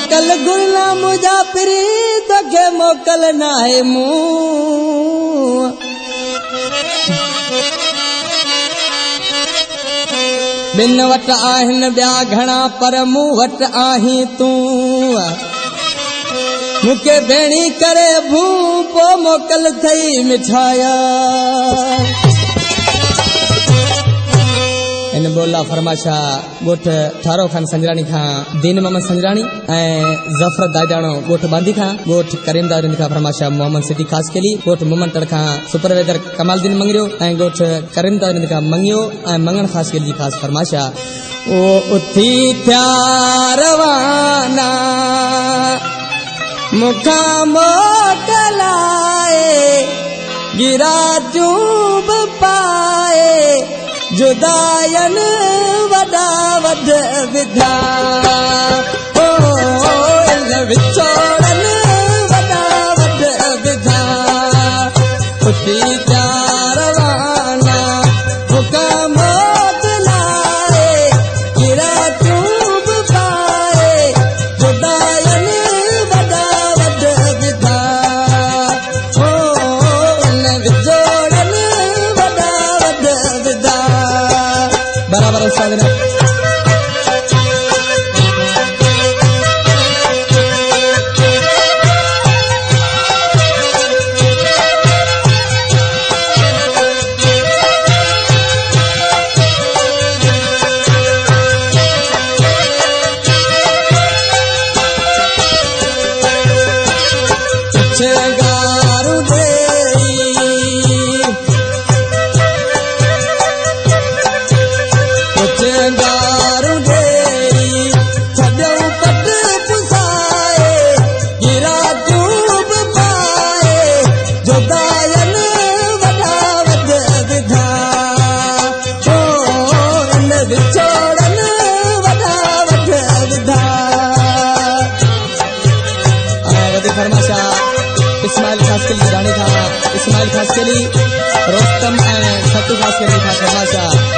मोकल गुरना मुझा पिरी तोखे मोकल नाहे मूं बिन वट आहिन ॿिया घणा पर मूं वट आहीं तूं मूंखे भेणी करे भूं पोइ मोकल थई मिठाया इन बोला फरमाशा गोठ ठारो खान संजरानी खां दीन मोहम्मद संजरानी जफर दादाणो गोठ बांदी खां गोठ करीमदार खां फरमाशा मोहम्मद सिटी खास केली गोठ मोमन तड़ खां सुपरवाइजर कमालदीन मंगरियो गोठ करीमदार खां मंगियो मंगन खास केली खास फरमाशा ओ उथी थिया रवाना मुखा मोकलाए गिरा चूब पाए जुदायन वॾा वॾ विधा ओ विछोड़न वॾा वॾ विधा उथी थिया रवाना मुखा मोकलाए गिरा चूब पाए जुदायन वॾा वॾ विधा ओ विछोड़न वॾा वॾ विधा बराबर साधन इस्माइल खास के लिए जाने था इस्माइल खास के लिए रोस्तम सत्तू खास के लिए था फरमाशा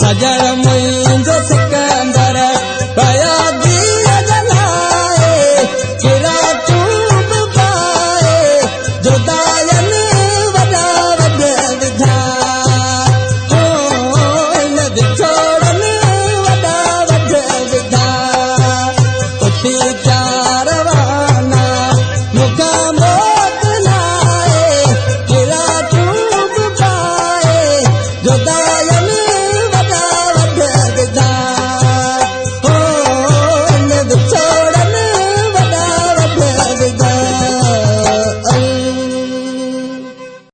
सजड़ मुई